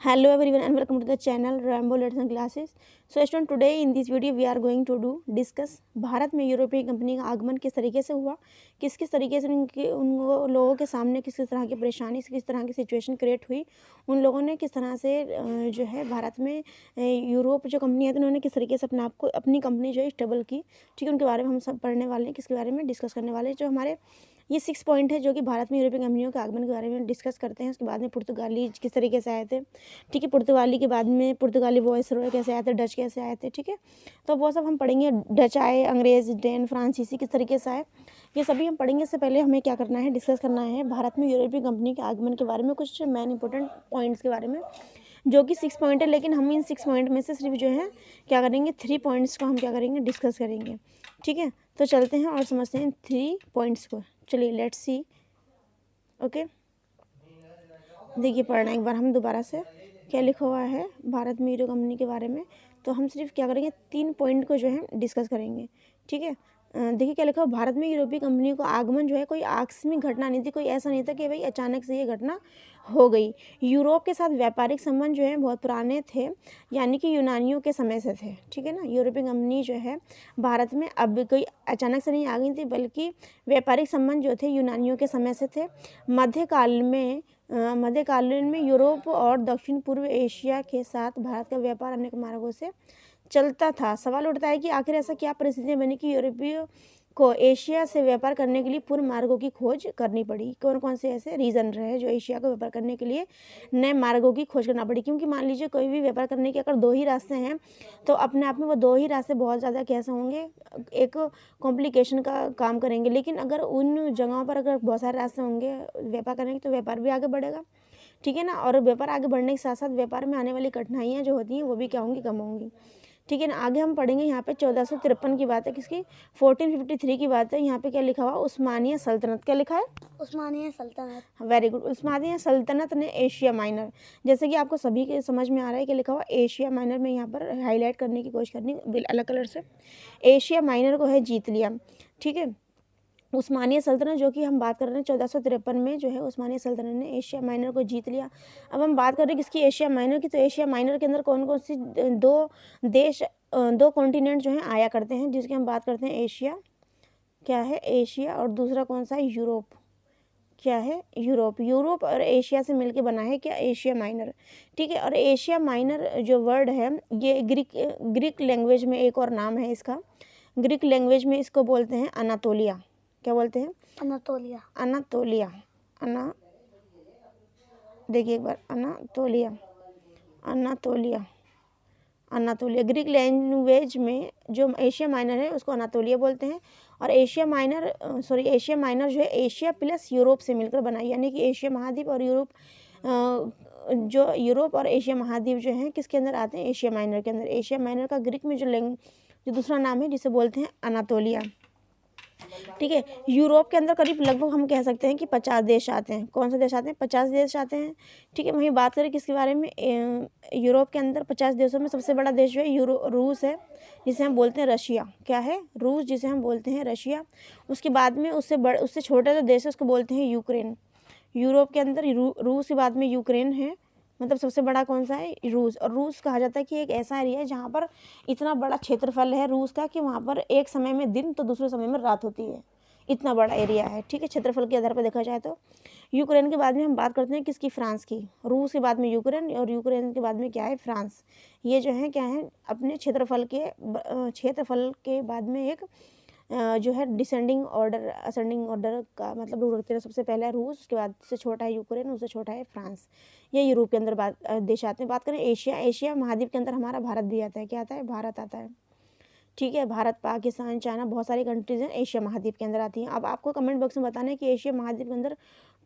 Hello everyone and welcome to the channel Rambo Lessons Classes. So student, today in this video we are going to discuss Bharat में यूरोपीय company का आगमन किस तरीके से हुआ, किस किस तरीके से उन लोगों के सामने किस किस तरह की परेशानी, किस तरह की सिचुएशन क्रिएट हुई, उन लोगों ने किस तरह से जो है भारत में यूरोप जो कंपनी है तो उन्होंने किस तरीके से अपने आप को अपनी कंपनी जो है स्टेबल की। ठीक है, उनके बारे में हम सब पढ़ने वाले हैं, किसके बारे में डिस्कस करने वाले हैं। जो हमारे ये 6 पॉइंट है जो कि भारत में यूरोपीय कंपनियों के आगमन के बारे में डिस्कस करते हैं। उसके बाद में पुर्तगाली किस तरीके से आए थे, ठीक है, पुर्तगाली के बाद में पुर्तगाली वॉइसरॉय कैसे आए थे, डच कैसे आए थे, ठीक है, तो वो सब हम पढ़ेंगे। डच आए, अंग्रेज़, डेन, फ्रांसीसी किस तरीके से आए, ये सभी हम पढ़ेंगे। इससे पहले हमें क्या करना है, डिस्कस करना है भारत में यूरोपीय कंपनी के आगमन के बारे में, कुछ मेन इंपॉर्टेंट पॉइंट्स के बारे में, जो कि 6 पॉइंट है। लेकिन हम इन 6 पॉइंट में से सिर्फ जो है क्या करेंगे, 3 पॉइंट्स को हम क्या करेंगे, डिस्कस करेंगे। ठीक है, तो चलते हैं और समझते हैं 3 पॉइंट्स को। चलिए लेट्स सी। ओके, देखिए पढ़ना एक बार हम दोबारा से, क्या लिखा हुआ है भारत में यूरो कंपनी के बारे में। तो हम सिर्फ क्या करेंगे, 3 पॉइंट को जो है डिस्कस करेंगे। ठीक है, देखिए क्या लिखा हुआ, भारत में यूरोपीय कंपनियों का आगमन जो है कोई आकस्मिक घटना नहीं थी, कोई ऐसा नहीं था कि भाई अचानक से ये घटना हो गई। यूरोप के साथ व्यापारिक संबंध जो है बहुत पुराने थे, यानी कि यूनानियों के समय से थे। ठीक है ना, यूरोपीय कंपनी जो है भारत में अब कोई अचानक से नहीं आ गई थी, बल्कि व्यापारिक संबंध जो थे यूनानियों के समय से थे। मध्यकालीन में यूरोप और दक्षिण पूर्व एशिया के साथ भारत का व्यापार अनेक मार्गों से चलता था। सवाल उठता है कि आखिर ऐसा क्या परिस्थितियां बनी कि यूरोपीय को एशिया से व्यापार करने के लिए पूर्व मार्गों की खोज करनी पड़ी। कौन कौन से ऐसे रीज़न रहे जो एशिया को व्यापार करने के लिए नए मार्गों की खोज करना पड़ी। क्योंकि मान लीजिए कोई भी व्यापार करने के अगर 2 ही रास्ते हैं, तो अपने आप में वो 2 ही रास्ते बहुत ज़्यादा कैसे होंगे, एक कॉम्प्लिकेशन का काम करेंगे। लेकिन अगर उन जगहों पर अगर बहुत सारे रास्ते होंगे व्यापार करने के, तो व्यापार भी आगे बढ़ेगा। ठीक है ना, और व्यापार आगे बढ़ने के साथ साथ व्यापार में आने वाली कठिनाइयाँ जो होती हैं वो भी क्या होंगी, कम होंगी। ठीक है ना, आगे हम पढ़ेंगे। यहाँ पे 1453 की बात है, किसकी, 1453 की बात है। यहाँ पे क्या लिखा हुआ, उस्मानिया सल्तनत, क्या लिखा है, उस्मानिया सल्तनत। Very good. उस्मानिया सल्तनत ने एशिया माइनर, जैसे कि आपको सभी के समझ में आ रहा है कि लिखा हुआ एशिया माइनर में, यहाँ पर हाईलाइट करने की कोशिश करनी अलग कलर से, एशिया माइनर को है जीत लिया। ठीक है, उस्मानिया सल्तनत जो कि हम बात कर रहे हैं 1453 में जो है उस्मानिया सल्तनत ने एशिया माइनर को जीत लिया। अब हम बात कर रहे हैं किसकी, एशिया माइनर की। तो एशिया माइनर के अंदर कौन कौन सी दो कॉन्टिनेंट जो हैं आया करते हैं, जिसकी हम बात करते हैं एशिया, क्या है, एशिया, और दूसरा कौन सा है, यूरोप, क्या है, यूरोप। यूरोप और एशिया से मिलके बना है क्या, एशिया माइनर। ठीक है, और एशिया माइनर जो वर्ड है ये ग्रीक लैंग्वेज में एक और नाम है इसका। ग्रीक लैंग्वेज में इसको बोलते हैं अनातोलिया। क्या बोलते हैं, अनातोलिया। अनातोलिया। अना देखिए एक बार, Anatolia, Anatolia, Anatolia. Greek language में जो एशिया माइनर है उसको अनातोलिया बोलते हैं। और एशिया माइनर जो है एशिया प्लस यूरोप से मिलकर बना है, यानी कि एशिया महाद्वीप और यूरोप, जो यूरोप और एशिया महाद्वीप जो हैं किसके अंदर आते हैं, एशिया माइनर के अंदर। एशिया माइनर का ग्रीक में जो दूसरा नाम है जिसे बोलते हैं अनातोलिया। ठीक है, यूरोप के अंदर करीब लगभग हम कह सकते हैं कि 50 देश आते हैं। कौन से देश आते हैं, 50 देश आते हैं। ठीक है, वहीं बात करें किसके बारे में, यूरोप के अंदर 50 देशों में सबसे बड़ा देश जो है रूस है, जिसे हम बोलते हैं रशिया। क्या है, रूस, जिसे हम बोलते हैं रशिया। उसके बाद में उससे छोटा जो देश है उसको बोलते हैं यूक्रेन। यूरोप के अंदर रूस के बाद में यूक्रेन है, मतलब सबसे बड़ा कौन सा है, रूस। और रूस कहा जाता है कि एक ऐसा एरिया है जहाँ पर इतना बड़ा क्षेत्रफल है रूस का कि वहाँ पर एक समय में दिन तो दूसरे समय में रात होती है, इतना बड़ा एरिया है। ठीक है, क्षेत्रफल के आधार पर देखा जाए तो। यूक्रेन के बाद में हम बात करते हैं किसकी, फ्रांस की। रूस के बाद में यूक्रेन, और यूक्रेन के बाद में क्या है, फ्रांस। ये जो है क्या है, अपने क्षेत्रफल के बाद में एक जो है डिसेंडिंग ऑर्डर असेंडिंग ऑर्डर का मतलब रूल रखते हैं। सबसे पहला है रूस, उसके बाद से छोटा है यूक्रेन, उससे छोटा है फ्रांस। ये यूरोप के अंदर देश आते हैं। बात करें एशिया महाद्वीप के अंदर हमारा भारत भी आता है। क्या आता है, भारत आता है। ठीक है, भारत, पाकिस्तान, चाइना, बहुत सारी कंट्रीज हैं एशिया महाद्वीप के अंदर आती हैं। अब आपको कमेंट बॉक्स में बताना है कि एशिया महाद्वीप के अंदर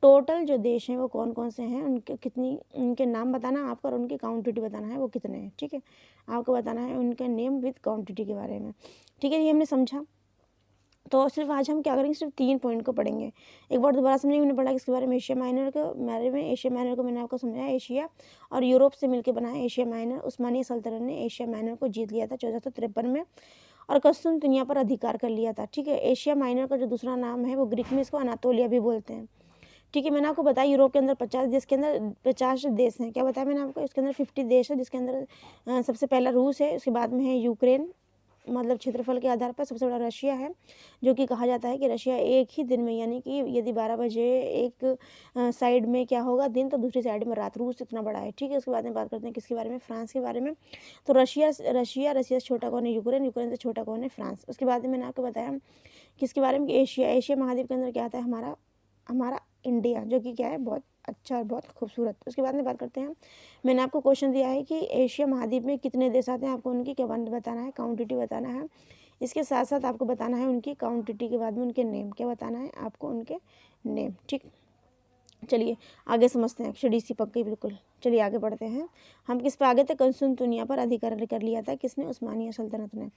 टोटल जो देश हैं वो कौन कौन से हैं, उनके नाम बताना आपको, और उनकी काउंटिटी बताना है वो कितने हैं। ठीक है, आपको बताना है उनके नेम विद काउंटिटी के बारे में। ठीक है, ये हमने समझा। तो सिर्फ आज हम क्या करेंगे, सिर्फ 3 पॉइंट को पढ़ेंगे। एक बार दोबारा समझेंगे, मैंने पढ़ा किसके बारे में, एशिया माइनर के बारे में। एशिया माइनर को मैंने आपको समझाया, एशिया और यूरोप से मिलकर बना है एशिया माइनर। उस्मानिया सल्तनत ने एशिया माइनर को जीत लिया था 1453 में, और कुस्तुनतुनिया पर अधिकार कर लिया था। ठीक है, एशिया माइनर का जो दूसरा नाम है वो ग्रीक में इसको अनातोलिया भी बोलते हैं। ठीक है। मैंने आपको बताया यूरोप के अंदर 50 देश के अंदर 50 देश हैं। क्या बताया मैंने आपको? इसके अंदर 50 देश है, जिसके अंदर सबसे पहला रूस है, उसके बाद में है यूक्रेन, मतलब क्षेत्रफल के आधार पर सबसे बड़ा रशिया है, जो कि कहा जाता है कि रशिया एक ही दिन में, यानी कि यदि 12 बजे एक साइड में क्या होगा दिन, तो दूसरी साइड में रात। रूस इतना बड़ा है, ठीक है। उसके बाद में बात करते हैं किसके बारे में? फ्रांस के बारे में। तो रशिया से छोटा कौन है? यूक्रेन से छोटा कौन है? फ्रांस। उसके बाद में मैंने आपको बताया किसके बारे में? एशिया महाद्वीप के अंदर क्या आता है? हमारा इंडिया, जो कि क्या है? बहुत अच्छा और बहुत खूबसूरत। उसके बाद में बात करते हैं, मैंने आपको क्वेश्चन दिया है कि एशिया महाद्वीप में कितने देश आते हैं, आपको उनकी क्या बताना है? क्वांटिटी बताना है। इसके साथ साथ आपको बताना है उनकी क्वांटिटी के बाद में उनके नेम। क्या बताना है आपको? उनके नेम, ठीक। चलिए आगे समझते हैं। सी पक्की बिल्कुल। चलिए आगे बढ़ते हैं। हम किस पे आगे थे? कुस्तुनतुनिया पर अधिकार कर लिया था किसने? उस्मानिया सल्तनत ने।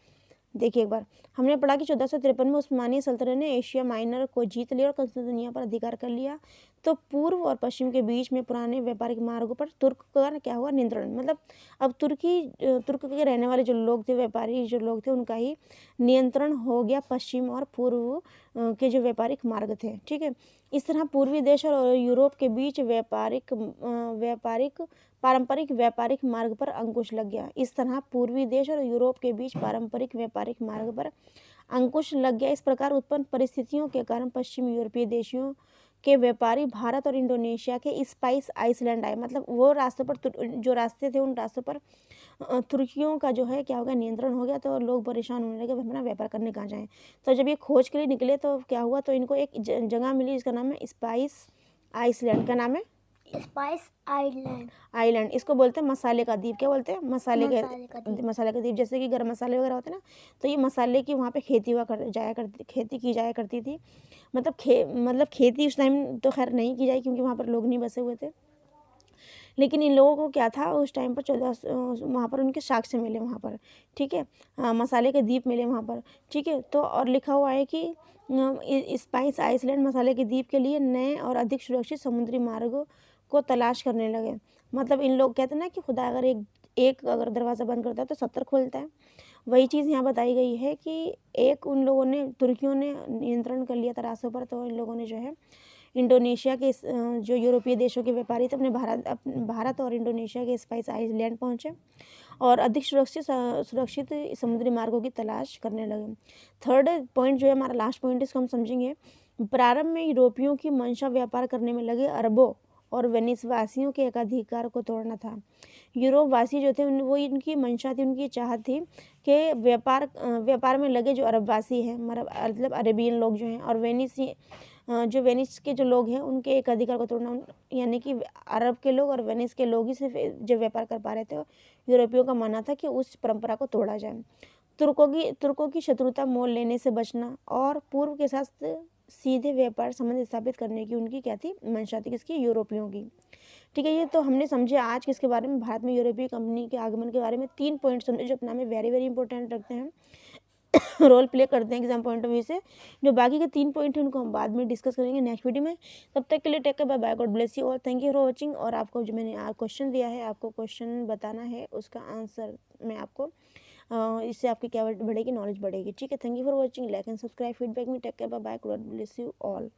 देखिए एक बार हमने पढ़ा कि 1453 में उस्मानिया सल्तनत ने एशिया माइनर को जीत लिया और कुस्तुनतुनिया पर अधिकार कर लिया। तो पूर्व और पश्चिम के बीच में पुराने व्यापारिक मार्गों पर तुर्क का क्या हुआ? नियंत्रण। मतलब अब तुर्क के रहने वाले जो लोग थे, व्यापारी जो लोग थे, उनका ही नियंत्रण हो गया पश्चिम और पूर्व के जो व्यापारिक मार्ग थे, ठीक है। इस तरह पूर्वी देश और यूरोप के बीच पारंपरिक व्यापारिक मार्ग पर अंकुश लग गया। इस तरह पूर्वी देश और यूरोप के बीच पारंपरिक व्यापारिक मार्ग पर अंकुश लग गया। इस प्रकार उत्पन्न परिस्थितियों के कारण पश्चिम यूरोपीय देशों के व्यापारी भारत और इंडोनेशिया के स्पाइस आइसलैंड आए। मतलब वो रास्तों पर जो रास्ते थे, उन रास्तों पर तुर्कियों का जो है क्या हो गया? नियंत्रण हो गया। तो लोग परेशान होने लगे, अपना व्यापार करने कहाँ जाएं। तो जब ये खोज के लिए निकले तो क्या हुआ? तो इनको एक जगह मिली जिसका नाम है स्पाइस आइसलैंड। का नाम है? Spice island. इसको बोलते हैं मसाले का द्वीप। क्या बोलते हैं? मसाले का द्वीप। जैसे कि गरम मसाले वगैरह होते हैं ना, तो ये मसाले की वहाँ पे खेती की जाया करती थी। मतलब खेती उस टाइम तो खैर नहीं की जाए, क्योंकि वहाँ पर लोग नहीं बसे हुए थे। लेकिन इन लोगों को क्या था उस टाइम पर? वहाँ पर उनके साक्ष्य मिले वहाँ पर, ठीक है। मसाले के द्वीप मिले वहाँ पर, ठीक है। तो और लिखा हुआ है कि स्पाइस आइसलैंड मसाले के द्वीप के लिए नए और अधिक सुरक्षित समुद्री मार्गों को तलाश करने लगे। मतलब इन लोग कहते हैं ना कि खुदा अगर एक अगर दरवाज़ा बंद करता है तो 70 खोलता है। वही चीज़ यहाँ बताई गई है कि एक उन लोगों ने, तुर्कियों ने नियंत्रण कर लिया था रास्तों पर। तो इन लोगों ने जो है इंडोनेशिया के जो यूरोपीय देशों के व्यापारी थे, अपने भारत और इंडोनेशिया के स्पाइस आइलैंड पहुँचे और अधिक सुरक्षित समुद्री मार्गों की तलाश करने लगे। थर्ड पॉइंट जो है हमारा लास्ट पॉइंट, इसको हम समझेंगे। प्रारंभ में यूरोपियों की मंशा व्यापार करने में लगे अरबों और वेनिस वासियों के एकाधिकार को तोड़ना था। यूरोप वासी जो थे वो इनकी मंशा थी, उनकी चाहत थी कि व्यापार में लगे जो अरब वासी हैं, मतलब अरेबियन लोग जो हैं, और जो वेनिस के जो लोग हैं उनके एक अधिकार को तोड़ना। यानी कि अरब के लोग और वेनिस के लोग ही सिर्फ जो व्यापार कर पा रहे थे। यूरोपियों का मानना था कि उस परंपरा को तोड़ा जाए। तुर्कों की शत्रुता मोल लेने से बचना और पूर्व के साथ सीधे व्यापार संबंध स्थापित करने की उनकी क्या थी? मंशा थी। किसकी? यूरोपियों की, ठीक है। ये तो हमने समझे आज किसके बारे में? भारत में यूरोपीय कंपनी के आगमन के बारे में 3 पॉइंट समझे, जो अपना में वेरी वेरी इंपॉर्टेंट रखते हैं, रोल प्ले करते हैं एग्जाम पॉइंट ऑफ व्यू से। जो बाकी के 3 पॉइंट हैं उनको हम बाद में डिस्कस करेंगे नेक्स्ट वीडियो में। तब तक के लिए take care, bye bye, God bless you और थैंक यू फॉर वॉचिंग। और आपको जो मैंने क्वेश्चन दिया है, आपको क्वेश्चन बताना है, उसका आंसर मैं आपको इससे आपकी क्या बढ़ेगी? नॉलेज बढ़ेगी, ठीक है। Thank you for watching. Like and subscribe, feedback में take care, bye bye, God bless you all.